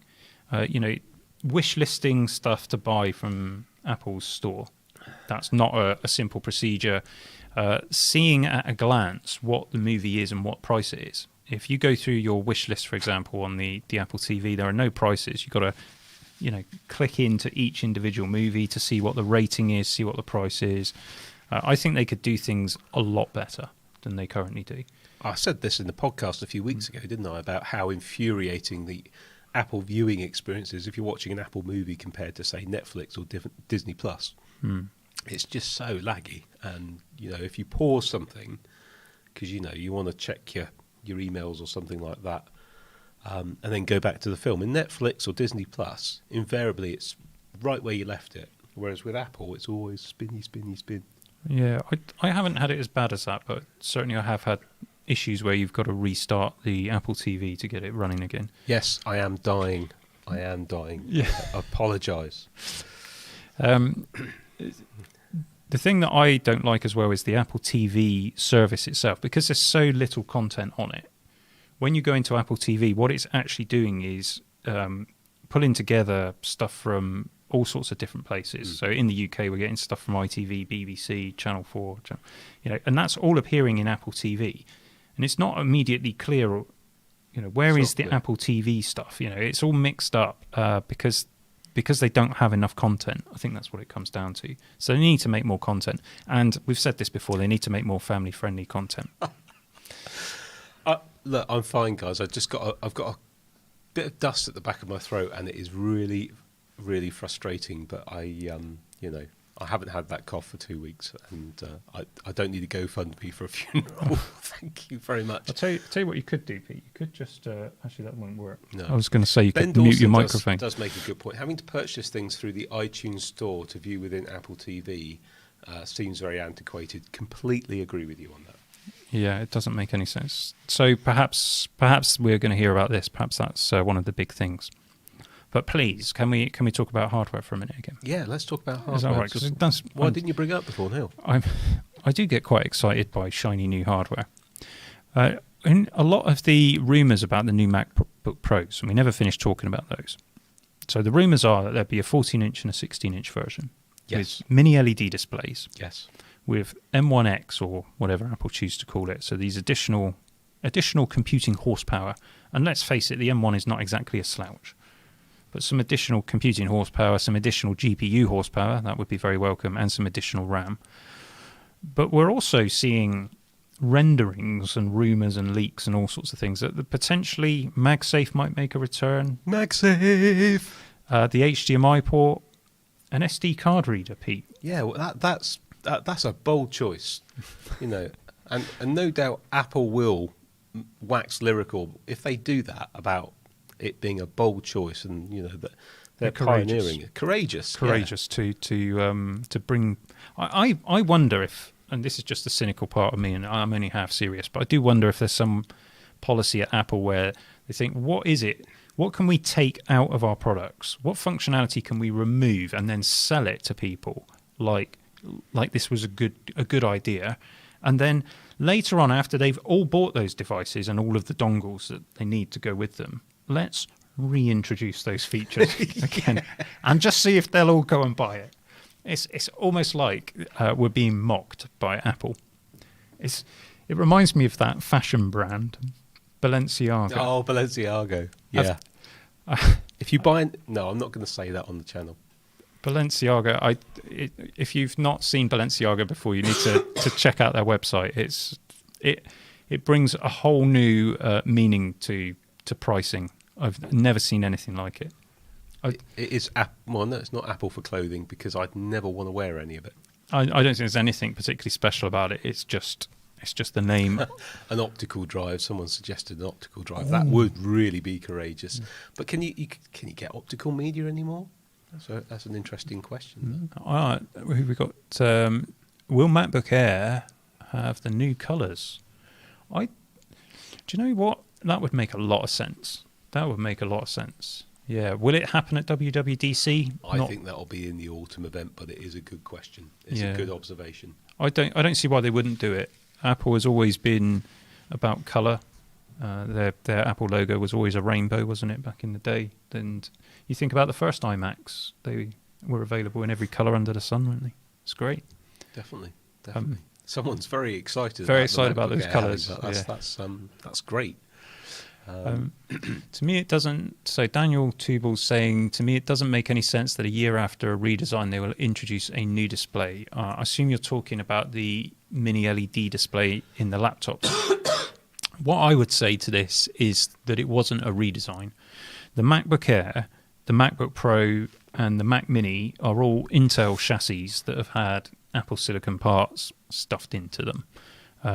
Speaker 1: wish listing stuff to buy from Apple's store. That's not a simple procedure. Seeing at a glance what the movie is and what price it is. If you go through your wish list, for example, on the Apple TV, there are no prices. You've got to, click into each individual movie to see what the rating is, see what the price is. I think they could do things a lot better than they currently do.
Speaker 2: I said this in the podcast a few weeks ago, didn't I, about how infuriating the Apple viewing experience is if you're watching an Apple movie compared to, say, Netflix or Disney Plus. It's just so laggy. And, if you pause something, because, you want to check your emails or something like that, and then go back to the film. In Netflix or Disney Plus, invariably it's right where you left it. Whereas with Apple, it's always spinny, spinny, spin.
Speaker 1: Yeah, I haven't had it as bad as that, but certainly I have had issues where you've got to restart the Apple TV to get it running again.
Speaker 2: Yes, I am dying. Yeah. I apologise.
Speaker 1: The thing that I don't like as well is the Apple TV service itself, because there's so little content on it. When you go into Apple TV, what it's actually doing is pulling together stuff from all sorts of different places. So in the UK, we're getting stuff from ITV, BBC, Channel 4, and that's all appearing in Apple TV. And it's not immediately clear, where is the Apple TV stuff? It's all mixed up because they don't have enough content. I think that's what it comes down to. So they need to make more content. And we've said this before, they need to make more family-friendly content.
Speaker 2: Look, I'm fine, guys. I've got a bit of dust at the back of my throat, and it is really, really frustrating. But I haven't had that cough for 2 weeks, and I don't need to GoFundMe for a funeral. Thank you very much.
Speaker 1: I'll tell you what you could do, Pete. You could just actually that won't work.
Speaker 2: No.
Speaker 1: I was going to say you could mute your microphone.
Speaker 2: Does make a good point. Having to purchase things through the iTunes store to view within Apple TV seems very antiquated. Completely agree with you on that.
Speaker 1: Yeah, it doesn't make any sense. So perhaps we're going to hear about this. Perhaps that's one of the big things. But please, can we talk about hardware for a minute again?
Speaker 2: Yeah, let's talk about hardware.
Speaker 1: Is that right? 'Cause
Speaker 2: why didn't you bring it up before now?
Speaker 1: I do get quite excited by shiny new hardware. In a lot of the rumours about the new MacBook Pros, and we never finished talking about those. So the rumours are that there'd be a 14-inch and a 16-inch version.
Speaker 2: Yes.
Speaker 1: With mini LED displays.
Speaker 2: Yes.
Speaker 1: With M1X or whatever Apple choose to call it. So these additional computing horsepower. And let's face it, the M1 is not exactly a slouch. But some additional computing horsepower, some additional GPU horsepower, that would be very welcome, and some additional RAM. But we're also seeing renderings and rumours and leaks and all sorts of things that potentially MagSafe might make a return.
Speaker 2: MagSafe!
Speaker 1: The HDMI port, an SD card reader, Pete.
Speaker 2: Yeah, well, that's a bold choice, and no doubt Apple will wax lyrical if they do that about it being a bold choice, and that they're pioneering it. Courageous to bring. I wonder if, and this is just the cynical part of me, and I'm only half serious, but I do wonder if there's some policy at Apple where they think, what is it? What can we take out of our products? What functionality can we remove and then sell it to people like this was a good idea? And then later on, after they've all bought those devices and all of the dongles that they need to go with them, let's reintroduce those features again and just see if they'll all go and buy it. It's almost like we're being mocked by Apple. It reminds me of that fashion brand, Balenciaga. Oh, Balenciaga. Yeah. If you buy... No, I'm not going to say that on the channel.
Speaker 1: Balenciaga, if you've not seen Balenciaga before, you need to check out their website. It brings a whole new meaning to pricing. I've never seen anything like it.
Speaker 2: It is well, no, it's not Apple for clothing, because I'd never want to wear any of it.
Speaker 1: I don't think there's anything particularly special about it. It's just the name.
Speaker 2: An optical drive. Someone suggested an optical drive. That would really be courageous. But can you get optical media anymore? That's an interesting question.
Speaker 1: We got. Will MacBook Air have the new colours? Do you know what? That would make a lot of sense. Yeah. Will it happen at WWDC?
Speaker 2: I think that'll be in the autumn event, but it is a good question. It's a good observation.
Speaker 1: I don't see why they wouldn't do it. Apple has always been about colour. Their Apple logo was always a rainbow, wasn't it, back in the day? And you think about the first iMacs, they were available in every colour under the sun, weren't they? It's great.
Speaker 2: Definitely. Someone's very excited.
Speaker 1: Very excited about those colours.
Speaker 2: That's great.
Speaker 1: To me, it doesn't. So Daniel Tubal's saying, to me, it doesn't make any sense that a year after a redesign, they will introduce a new display. I assume you're talking about the mini LED display in the laptops. What I would say to this is that it wasn't a redesign. The MacBook Air, the MacBook Pro, and the Mac Mini are all Intel chassis that have had Apple Silicon parts stuffed into them.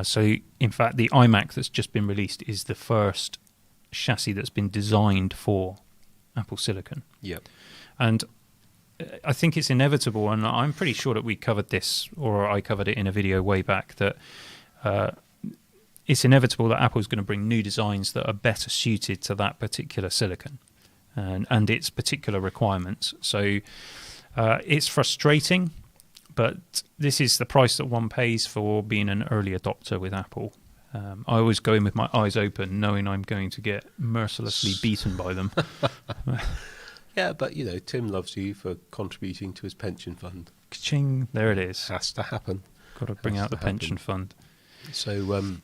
Speaker 1: So, in fact, the iMac that's just been released is the first chassis that's been designed for Apple Silicon.
Speaker 2: Yep.
Speaker 1: And I think it's inevitable, and I'm pretty sure that we covered this, or I covered it in a video way back, that it's inevitable that Apple's going to bring new designs that are better suited to that particular silicon and its particular requirements. So it's frustrating, but this is the price that one pays for being an early adopter with Apple. I always go in with my eyes open, knowing I'm going to get mercilessly beaten by them.
Speaker 2: Yeah, but, Tim loves you for contributing to his pension fund.
Speaker 1: Ka-ching, there it is.
Speaker 2: Has to happen.
Speaker 1: Got to bring out the pension fund.
Speaker 2: So,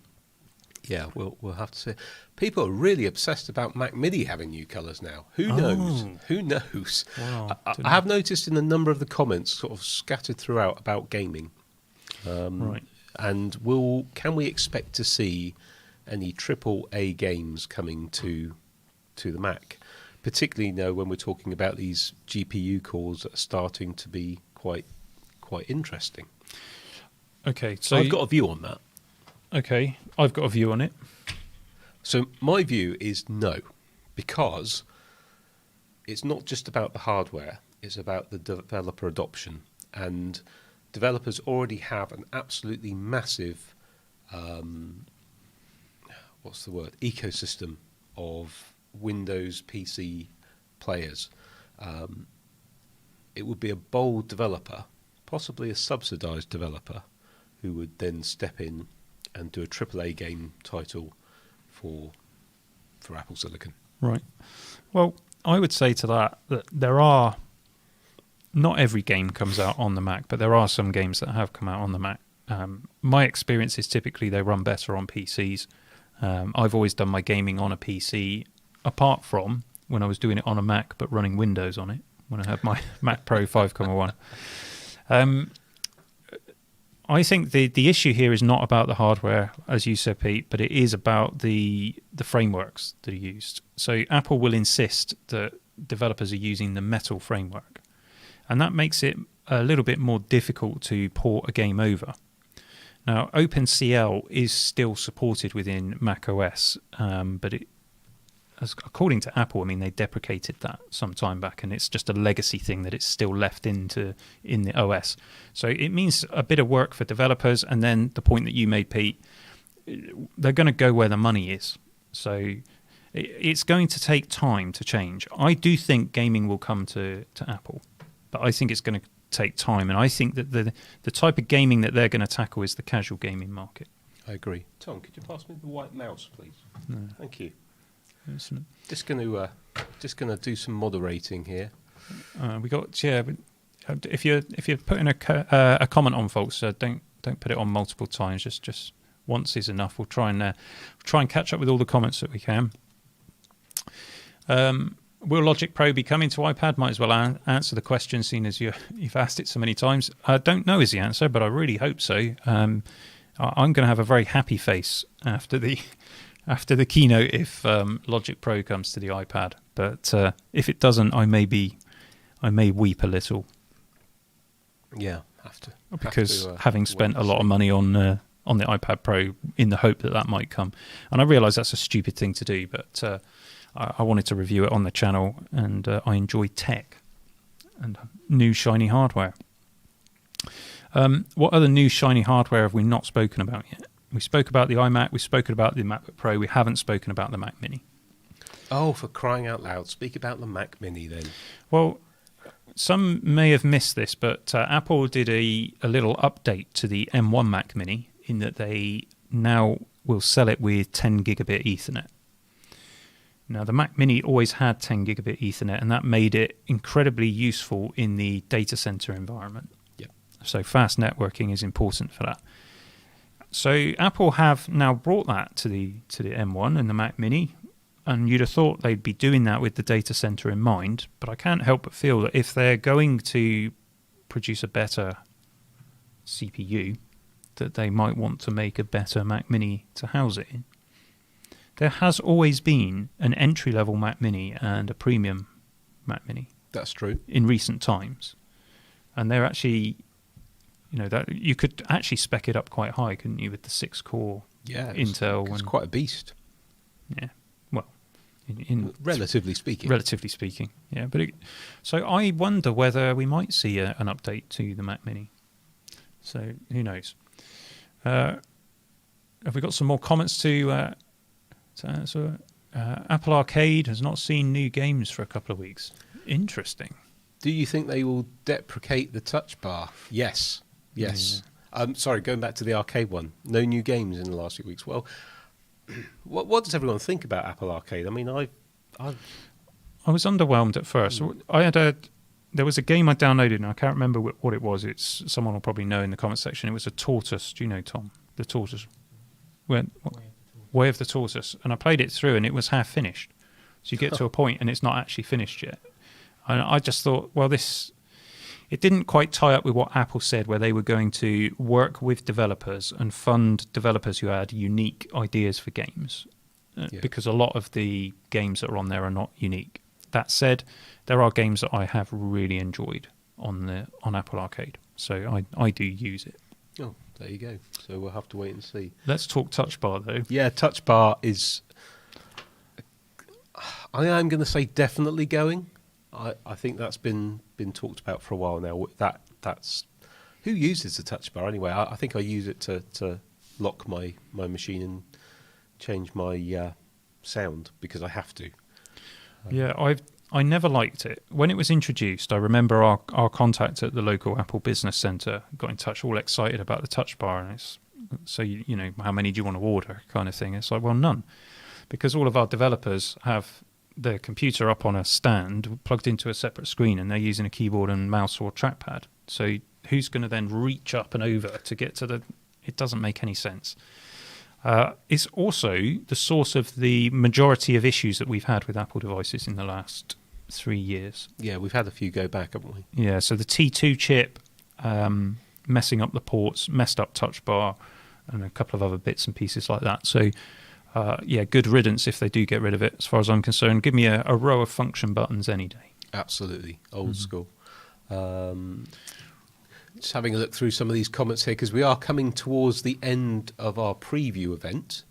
Speaker 2: yeah, we'll have to see. People are really obsessed about Mac Mini having new colours now. Who knows? Who knows?
Speaker 1: Wow,
Speaker 2: I have noticed in a number of the comments sort of scattered throughout about gaming.
Speaker 1: Right.
Speaker 2: And can we expect to see any AAA games coming to the Mac? Particularly when we're talking about these GPU cores that are starting to be quite interesting.
Speaker 1: Okay, so
Speaker 2: I've got a view on that.
Speaker 1: Okay, I've got a view on it.
Speaker 2: So my view is no, because it's not just about the hardware, it's about the developer adoption. And developers already have an absolutely massive, ecosystem of Windows PC players. It would be a bold developer, possibly a subsidized developer, who would then step in and do a AAA game title for Apple Silicon.
Speaker 1: Right. Well, I would say to that there are, not every game comes out on the Mac, but there are some games that have come out on the Mac. My experience is typically they run better on PCs. I've always done my gaming on a PC, apart from when I was doing it on a Mac but running Windows on it, when I had my Mac Pro 5.1. I think the issue here is not about the hardware, as you said, Pete, but it is about the frameworks that are used. So Apple will insist that developers are using the Metal framework, and that makes it a little bit more difficult to port a game over. Now, OpenCL is still supported within macOS, but according to Apple, they deprecated that some time back, and it's just a legacy thing that it's still left in the OS. So it means a bit of work for developers, and then the point that you made, Pete, they're going to go where the money is. So it's going to take time to change. I do think gaming will come to Apple, but I think it's going to take time, and I think that the type of gaming that they're going to tackle is the casual gaming market.
Speaker 2: I agree. Tom, could you pass me the white mouse, please?
Speaker 1: No.
Speaker 2: Thank you. Just going to do some moderating here.
Speaker 1: We got if you're putting a comment on, folks, don't put it on multiple times. Just once is enough. We'll try and catch up with all the comments that we can. Will Logic Pro be coming to iPad? Might as well answer the question, seeing as you've asked it so many times. I don't know is the answer, but I really hope so. I'm going to have a very happy face after the keynote if Logic Pro comes to the iPad. But if it doesn't, I may weep a little.
Speaker 2: Yeah, have to.
Speaker 1: Because having spent a lot of money on the iPad Pro in the hope that might come. And I realise that's a stupid thing to do, but I wanted to review it on the channel, and I enjoy tech and new shiny hardware. What other new shiny hardware have we not spoken about yet? We spoke about the iMac, we've spoken about the MacBook Pro, we haven't spoken about the Mac Mini.
Speaker 2: Oh, for crying out loud, speak about the Mac Mini then.
Speaker 1: Well, some may have missed this, but Apple did a little update to the M1 Mac Mini, in that they now will sell it with 10 gigabit Ethernet. Now, the Mac Mini always had 10 gigabit Ethernet, and that made it incredibly useful in the data center environment.
Speaker 2: Yep.
Speaker 1: So fast networking is important for that. So Apple have now brought that to the M1 and the Mac Mini, and you'd have thought they'd be doing that with the data center in mind, but I can't help but feel that if they're going to produce a better CPU, that they might want to make a better Mac Mini to house it in. There has always been an entry-level Mac Mini and a premium Mac Mini.
Speaker 2: That's true.
Speaker 1: In recent times. And they're actually, that you could actually spec it up quite high, couldn't you, with the 6-core Intel?
Speaker 2: It's quite a beast.
Speaker 1: Yeah, well,
Speaker 2: relatively speaking.
Speaker 1: Relatively speaking, yeah. So I wonder whether we might see an update to the Mac Mini. So who knows? Have we got some more comments to... Apple Arcade has not seen new games for a couple of weeks. Interesting.
Speaker 2: Do you think they will deprecate the touch bar? Yes. Sorry, going back to the arcade one. No new games in the last few weeks. Well, what does everyone think about Apple Arcade? I mean, I
Speaker 1: was underwhelmed at first. There was a game I downloaded, and I can't remember what it was. It's someone will probably know in the comment section. It was a tortoise. Do you know, Tom? The tortoise. Way of the Tortoise, and I played it through and it was half finished. So you get to a point and it's not actually finished yet. And I just thought, well, it didn't quite tie up with what Apple said, where they were going to work with developers and fund developers who had unique ideas for games, because a lot of the games that are on there are not unique. That said, there are games that I have really enjoyed on Apple Arcade, so I do use it.
Speaker 2: Oh, there you go. So we'll have to wait and see.
Speaker 1: Let's talk touch bar, though.
Speaker 2: Yeah, touch bar is... I am going to say definitely going. I think that's been talked about for a while now. That's who uses the touch bar anyway? I think I use it to lock my machine and change my sound because I have to.
Speaker 1: Yeah, I never liked it. When it was introduced, I remember our contact at the local Apple Business Centre got in touch, all excited about the touch bar, and it's so how many do you want to order kind of thing. It's like, well, none, because all of our developers have their computer up on a stand plugged into a separate screen, and they're using a keyboard and mouse or trackpad. So who's going to then reach up and over to get to it doesn't make any sense. It's also the source of the majority of issues that we've had with Apple devices in the last 3 years.
Speaker 2: Yeah, we've had a few go back, haven't we?
Speaker 1: Yeah, so the T2 chip messing up the ports, messed up touch bar, and a couple of other bits and pieces like that. So, good riddance if they do get rid of it, as far as I'm concerned. Give me a row of function buttons any day.
Speaker 2: Absolutely. Old school. Just having a look through some of these comments here, because we are coming towards the end of our preview event.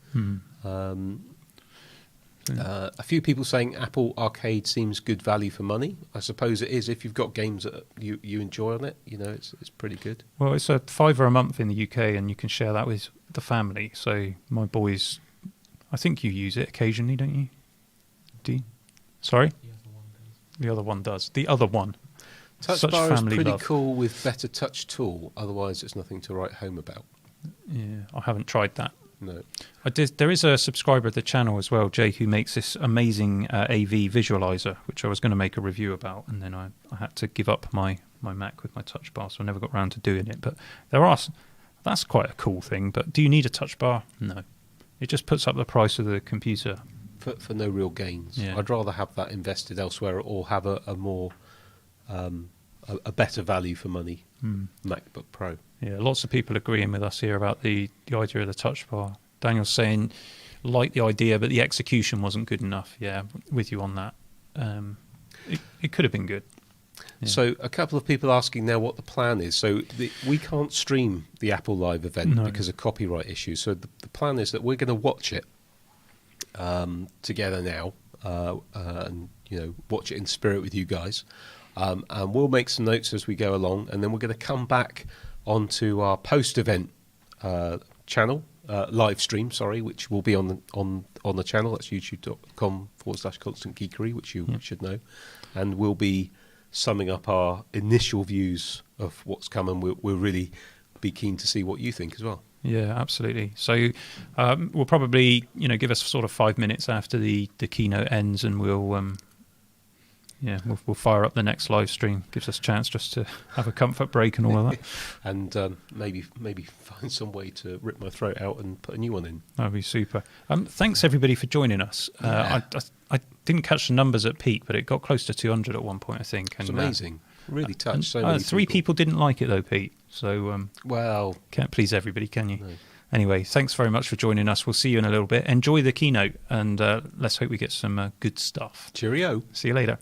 Speaker 2: A few people saying Apple Arcade seems good value for money. I suppose it is if you've got games that you enjoy on it. It's pretty good.
Speaker 1: Well, it's a $5 a month in the UK, and you can share that with the family. So my boys, I think you use it occasionally, don't you? Do you? Sorry? The other one does. The other one.
Speaker 2: Touch
Speaker 1: Such
Speaker 2: bar is
Speaker 1: family
Speaker 2: pretty
Speaker 1: love.
Speaker 2: cool with better touch tool. Otherwise, it's nothing to write home about.
Speaker 1: Yeah, I haven't tried that.
Speaker 2: No.
Speaker 1: There is a subscriber of the channel as well, Jake, who makes this amazing AV visualizer, which I was going to make a review about, and then I had to give up my Mac with my touch bar, so I never got around to doing it. But that's quite a cool thing. But do you need a touch bar? No. It just puts up the price of the computer.
Speaker 2: For no real gains.
Speaker 1: Yeah.
Speaker 2: I'd rather have that invested elsewhere or have a more... a better value for money MacBook Pro.
Speaker 1: Yeah, lots of people agreeing with us here about the idea of the touch bar. Daniel's saying, like the idea, but the execution wasn't good enough. Yeah, with you on that. It could have been good. Yeah.
Speaker 2: So a couple of people asking now what the plan is. So we can't stream the Apple Live event because of copyright issues. So the plan is that we're going to watch it together now and watch it in spirit with you guys. And we'll make some notes as we go along, and then we're going to come back onto our post-event channel, live stream, which will be on the channel. That's youtube.com/Constant Geekery, which you should know. And we'll be summing up our initial views of what's coming. We'll really be keen to see what you think as well.
Speaker 1: Yeah, absolutely. So we'll probably, give us sort of 5 minutes after the keynote ends, and we'll fire up the next live stream. Gives us a chance just to have a comfort break and all of that.
Speaker 2: And maybe find some way to rip my throat out and put a new one in.
Speaker 1: That'd be super. Thanks everybody for joining us. I didn't catch the numbers at peak, but it got close to 200 at one point, I think.
Speaker 2: It's amazing. Really touched so many
Speaker 1: 3 people didn't like it though, Pete. So can't please everybody, can you?
Speaker 2: No.
Speaker 1: Anyway, thanks very much for joining us. We'll see you in a little bit. Enjoy the keynote, and let's hope we get some good stuff.
Speaker 2: Cheerio.
Speaker 1: See you later.